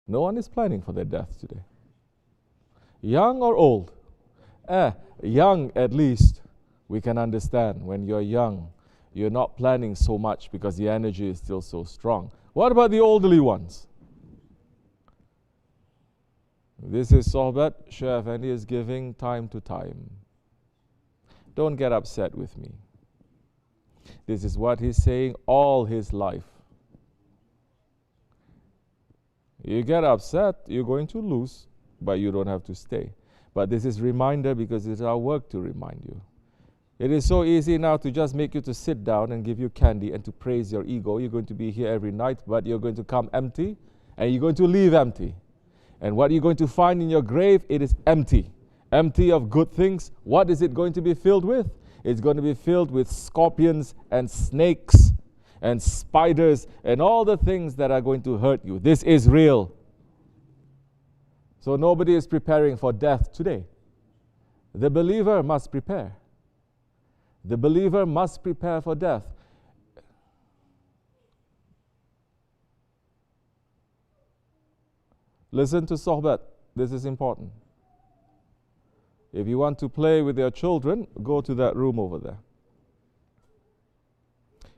No one is planning for their death today. Young or old? Young at least, we can understand. When you're young, you're not planning so much because the energy is still so strong. What about the elderly ones? This is Sohbat Shaykh Effendi is giving time to time. Don't get upset with me. This is what he's saying all his life. You get upset, you're going to lose, but you don't have to stay. But this is reminder because it's our work to remind you. It is so easy now to just make you to sit down and give you candy and to praise your ego. You're going to be here every night, but you're going to come empty and you're going to leave empty. And what you're going to find in your grave, it is empty. Empty of good things. What is it going to be filled with? It's going to be filled with scorpions and snakes and spiders and all the things that are going to hurt you. This is real. So nobody is preparing for death today. The believer must prepare. The believer must prepare for death. Listen to Sohbat. This is important. If you want to play with your children, go to that room over there.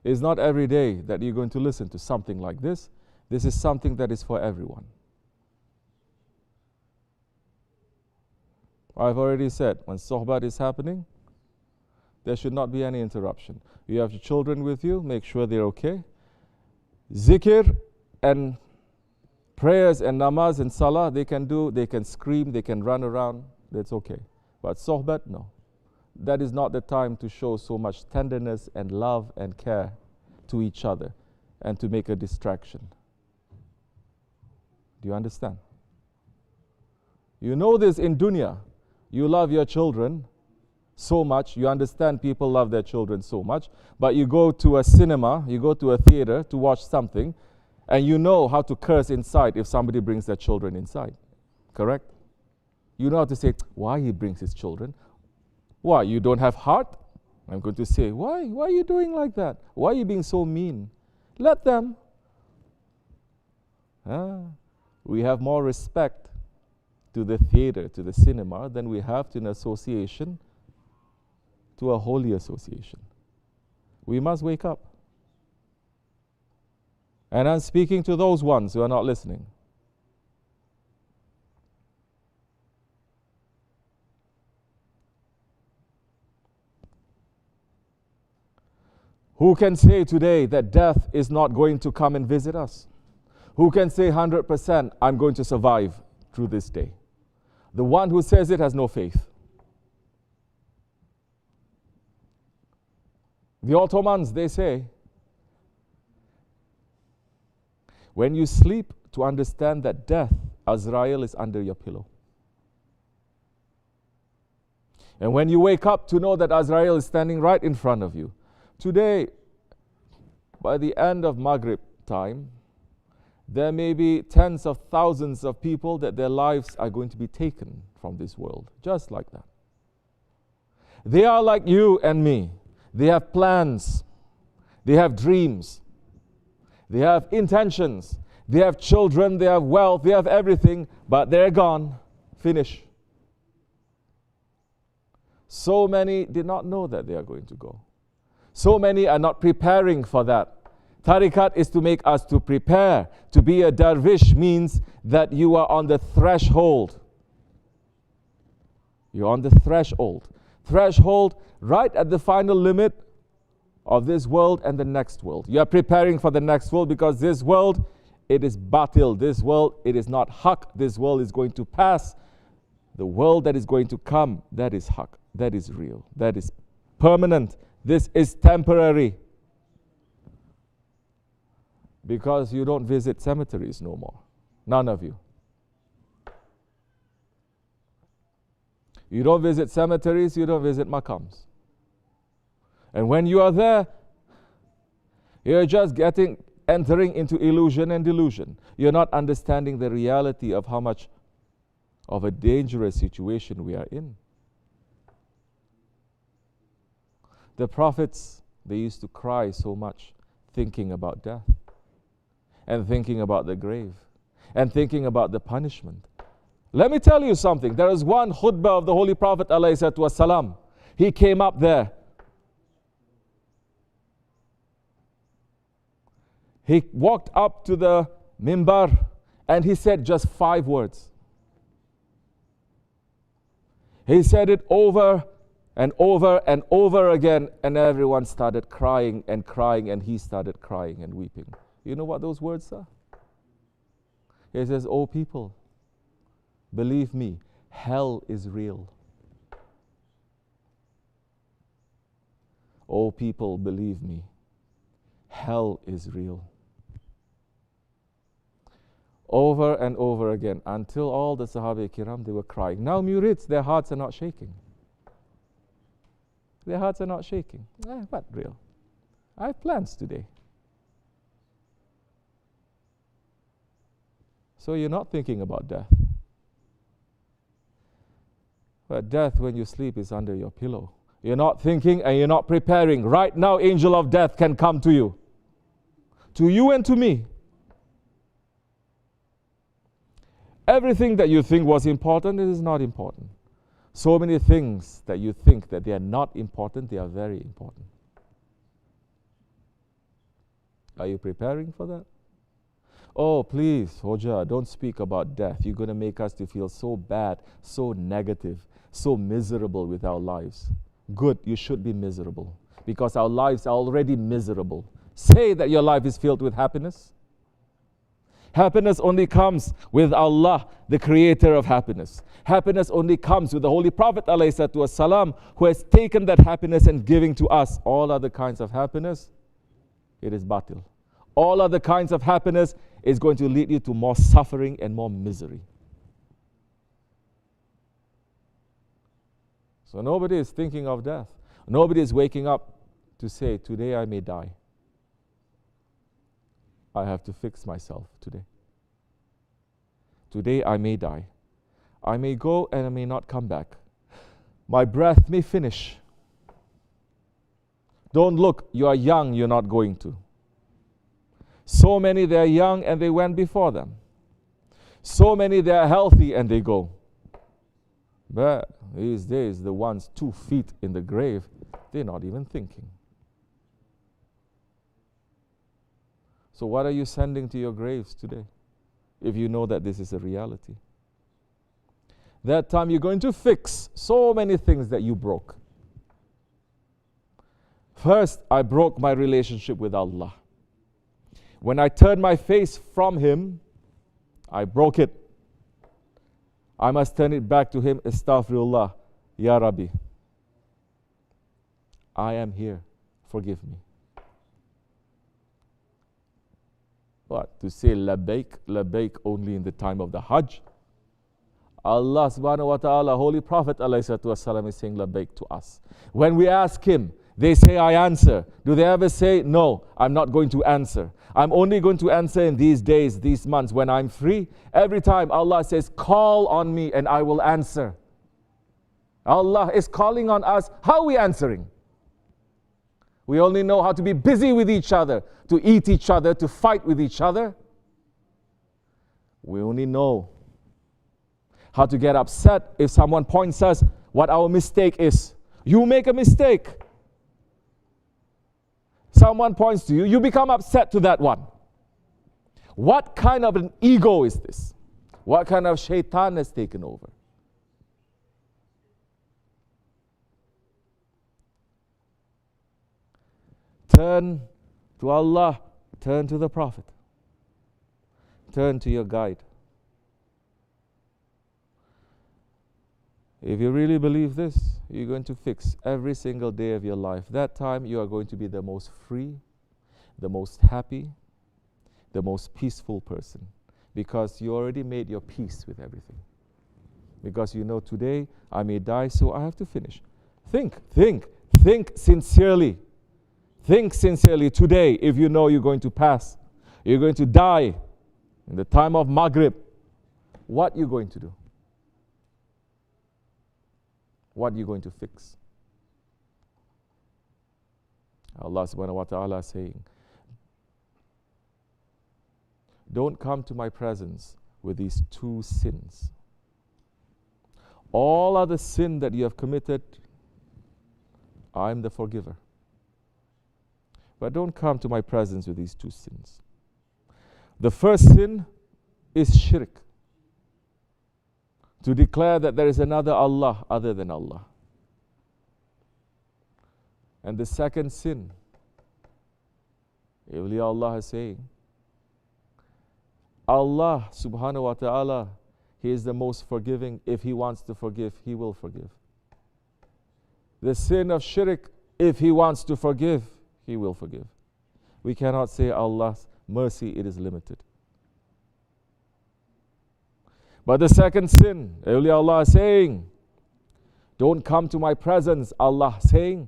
It's not every day that you're going to listen to something like this. This is something that is for everyone. I've already said, when Sohbat is happening, there should not be any interruption. You have your children with you, make sure they're okay. Zikr and prayers and namaz and salah, they can do, they can scream, they can run around, that's okay. But Sohbat, no. That is not the time to show so much tenderness and love and care to each other and to make a distraction. Do you understand? You know this in dunya. You love your children so much. You understand people love their children so much. But you go to a cinema, you go to a theater to watch something, and you know how to curse inside if somebody brings their children inside. Correct? You know how to say, why he brings his children? Why, you don't have heart? I'm going to say, why? Why are you doing like that? Why are you being so mean? Let them. We have more respect to the theater, to the cinema, than we have to an association, to a holy association. We must wake up. And I'm speaking to those ones who are not listening. Who can say today that death is not going to come and visit us? Who can say 100% I'm going to survive through this day? The one who says it has no faith. The Ottomans, they say, when you sleep, to understand that death, Azrael, is under your pillow. And when you wake up, to know that Azrael is standing right in front of you. Today, by the end of Maghrib time, there may be tens of thousands of people that their lives are going to be taken from this world, just like that. They are like you and me. They have plans. They have dreams. They have intentions. They have children. They have wealth. They have everything, but they're gone. Finish. So many did not know that they are going to go. So many are not preparing for that. Tariqat is to make us to prepare. To be a dervish means that you are on the threshold. You're on the threshold. Threshold right at the final limit of this world and the next world. You are preparing for the next world because this world, it is batil. This world, it is not haq. This world is going to pass. The world that is going to come, that is haq. That is real. That is permanent. This is temporary. Because you don't visit cemeteries no more. None of you. You don't visit cemeteries, you don't visit maqams. And when you are there, you're just entering into illusion and delusion. You're not understanding the reality of how much of a dangerous situation we are in. The prophets, they used to cry so much thinking about death and thinking about the grave. and thinking about the punishment. Let me tell you something. There is one khutbah of the Holy Prophet ﷺ. He came up there. He walked up to the mimbar and he said just 5 words. He said it over and over and over again, and everyone started crying, and he started crying and weeping. You know what those words are? He says, "Oh people, believe me, hell is real. Oh people, believe me, hell is real." Over and over again, until all the Sahaba Kiram, they were crying. Now murids, their hearts are not shaking. Their hearts are not shaking. What real? I have plans today. So you're not thinking about death. But death when you sleep is under your pillow. You're not thinking and you're not preparing. Right now, angel of death can come to you. To you and to me. Everything that you think was important, it is not important. So many things that you think that they are not important, they are very important. Are you preparing for that? Oh, please, Hoja, don't speak about death. You're going to make us to feel so bad, so negative, so miserable with our lives. Good, you should be miserable because our lives are already miserable. Say that your life is filled with happiness. Happiness only comes with Allah, the creator of happiness. Happiness only comes with the Holy Prophet ﷺ, who has taken that happiness and giving to us. All other kinds of happiness, it is batil. All other kinds of happiness is going to lead you to more suffering and more misery. So nobody is thinking of death. Nobody is waking up to say, today I may die. I have to fix myself today. Today I may die. I may go and I may not come back. My breath may finish. Don't look, you are young, you're not going to. So many, they are young and they went before them. So many, they are healthy and they go. But these days, the ones 2 feet in the grave, they're not even thinking. So what are you sending to your graves today, if you know that this is a reality? That time you're going to fix so many things that you broke. First, I broke my relationship with Allah. When I turned my face from Him, I broke it. I must turn it back to Him. Astaghfirullah, Ya Rabbi. I am here. Forgive me. What? To say labbaik only in the time of the Hajj? Allah subhanahu wa ta'ala, Holy Prophet ﷺ is saying labbaik to us. When we ask Him, they say, I answer. Do they ever say, no, I'm not going to answer? I'm only going to answer in these days, these months, when I'm free. Every time Allah says, call on me and I will answer. Allah is calling on us. How are we answering? We only know how to be busy with each other, to eat each other, to fight with each other. We only know how to get upset if someone points us what our mistake is. You make a mistake. Someone points to you, you become upset to that one. What kind of an ego is this? What kind of shaitan has taken over? Turn to Allah, turn to the Prophet, turn to your guide. If you really believe this, you're going to fix every single day of your life. That time you are going to be the most free, the most happy, the most peaceful person, because you already made your peace with everything. Because you know today I may die, so I have to finish. Think sincerely. Think sincerely today. If you know you're going to pass, you're going to die in the time of Maghrib, what are you going to do? What are you going to fix? Allah subhanahu wa ta'ala is saying, don't come to my presence with these two sins. All other sin that you have committed, I'm the forgiver. But don't come to my presence with these two sins. The first sin is shirk. To declare that there is another Allah other than Allah. And the second sin, awliya Allah is saying, Allah subhanahu wa ta'ala, He is the most forgiving. If He wants to forgive, He will forgive. The sin of shirk, if He wants to forgive, He will forgive. We cannot say Allah's mercy, it is limited. But the second sin, awliya Allah is saying, don't come to my presence, Allah saying,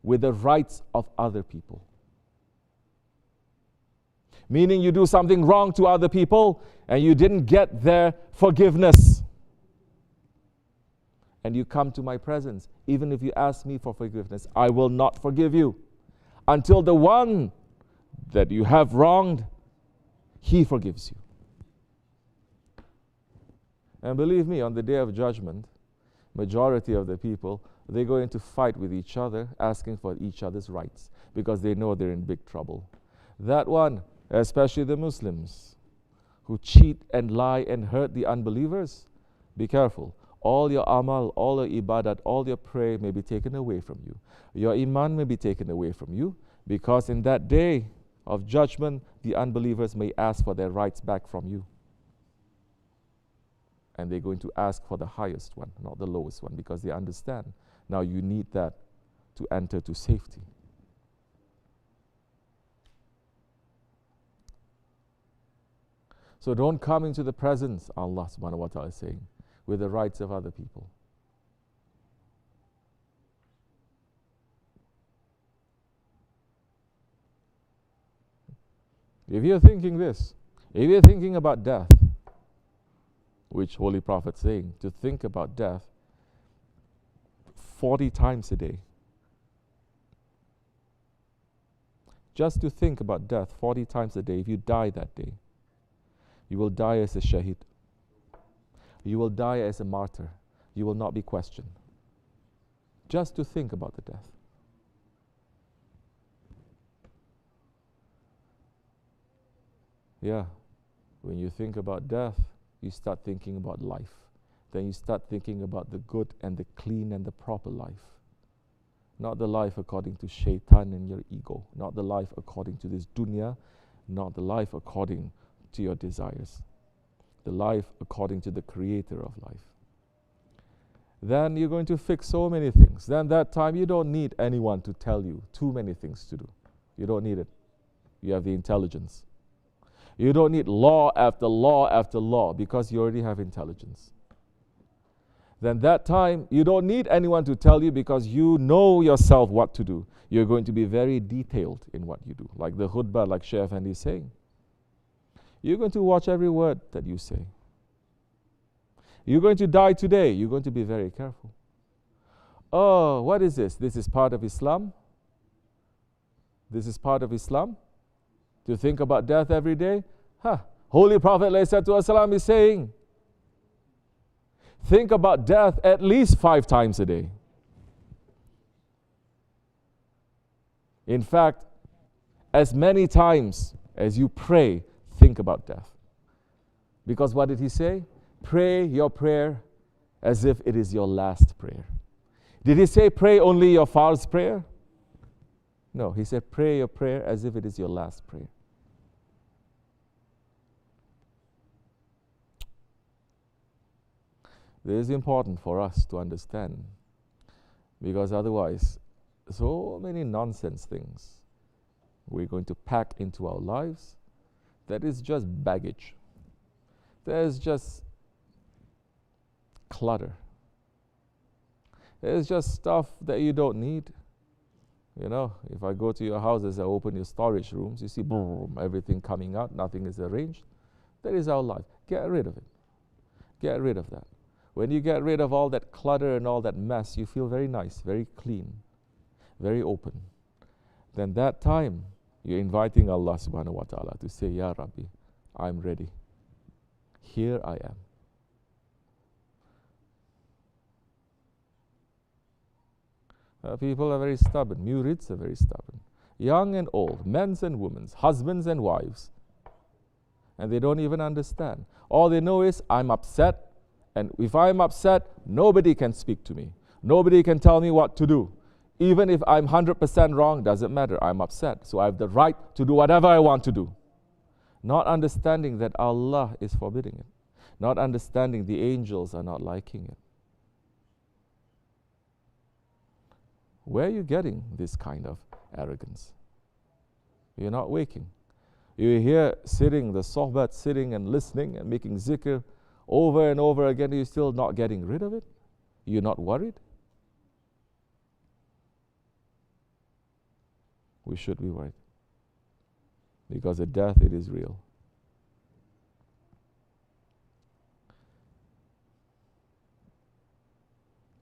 with the rights of other people. Meaning you do something wrong to other people and you didn't get their forgiveness. And you come to my presence. Even if you ask me for forgiveness, I will not forgive you until the one that you have wronged, he forgives you. And believe me, on the day of judgment, majority of the people, they're going to fight with each other, asking for each other's rights, because they know they're in big trouble. That one, especially the Muslims, who cheat and lie and hurt the unbelievers, be careful. All your amal, all your ibadat, all your prayer may be taken away from you. Your iman may be taken away from you, because in that day of judgment, the unbelievers may ask for their rights back from you. And they're going to ask for the highest one, not the lowest one, because they understand now you need that to enter to safety. So don't come into the presence, Allah subhanahu wa ta'ala is saying, with the rights of other people. If you're thinking this, if you're thinking about death, which Holy Prophet saying, to think about death 40 times a day. Just to think about death 40 times a day, if you die that day, you will die as a shaheed. You will die as a martyr. You will not be questioned. Just to think about the death. Yeah, when you think about death, you start thinking about life. Then you start thinking about the good and the clean and the proper life. Not the life according to shaitan and your ego. Not the life according to this dunya. Not the life according to your desires. The life according to the creator of life. Then you're going to fix so many things. Then that time you don't need anyone to tell you too many things to do. You don't need it. You have the intelligence. You don't need law after law after law, because you already have intelligence. Then that time, you don't need anyone to tell you, because you know yourself what to do. You're going to be very detailed in what you do. Like the khutbah, like Shaykh Effendi is saying. You're going to watch every word that you say. You're going to die today. You're going to be very careful. Oh, what is this? This is part of Islam? This is part of Islam? To think about death every day? Holy Prophet ﷺ is saying, think about death at least 5 times a day. In fact, as many times as you pray, think about death. Because what did he say? Pray your prayer as if it is your last prayer. Did he say pray only your farz prayer? No, he said pray your prayer as if it is your last prayer. This is important for us to understand, because otherwise, so many nonsense things we're going to pack into our lives that is just baggage. There's just clutter. There's just stuff that you don't need. You know, if I go to your houses, I open your storage rooms, you see boom, everything coming out, nothing is arranged. That is our life. Get rid of it. Get rid of that. When you get rid of all that clutter and all that mess, you feel very nice, very clean, very open. Then that time, you're inviting Allah subhanahu wa ta'ala to say, Ya Rabbi, I'm ready. Here I am. People are very stubborn. Murids are very stubborn. Young and old, men and women, husbands and wives. And they don't even understand. All they know is, I'm upset. And if I'm upset, nobody can speak to me. Nobody can tell me what to do. Even if I'm 100% wrong, doesn't matter. I'm upset. So I have the right to do whatever I want to do. Not understanding that Allah is forbidding it. Not understanding the angels are not liking it. Where are you getting this kind of arrogance? You're not waking. You're here sitting, the sohbat, sitting and listening and making zikr over and over again. You're still not getting rid of it? You're not worried? We should be worried. Because at death it is real.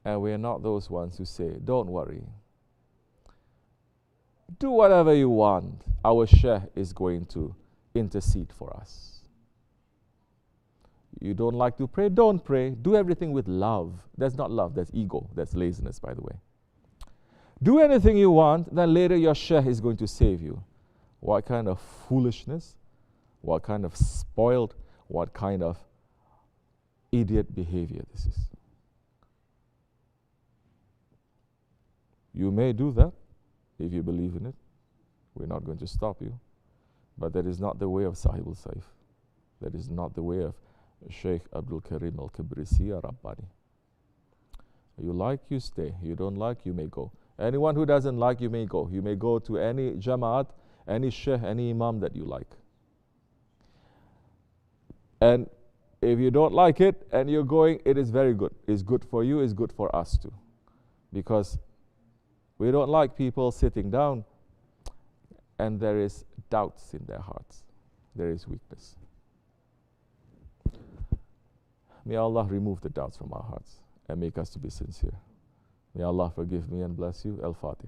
And we are not those ones who say, don't worry. Do whatever you want. Our Shaykh is going to intercede for us. You don't like to pray? Don't pray. Do everything with love. That's not love, that's ego. That's laziness, by the way. Do anything you want, then later your Shaykh is going to save you. What kind of foolishness? What kind of spoiled, what kind of idiot behavior this is? You may do that if you believe in it. We're not going to stop you. But that is not the way of Sahib al-Saif. That is not the way of Sheikh Abdul Karim al-Kibrisi Rabbani. You like, you stay. You don't like, you may go. Anyone who doesn't like, you may go. You may go to any Jamaat, any Sheikh, any Imam that you like. And if you don't like it and you're going, it is very good. It's good for you, it's good for us too. Because we don't like people sitting down and there is doubts in their hearts. There is weakness. May Allah remove the doubts from our hearts and make us to be sincere. May Allah forgive me and bless you. Al-Fatiha.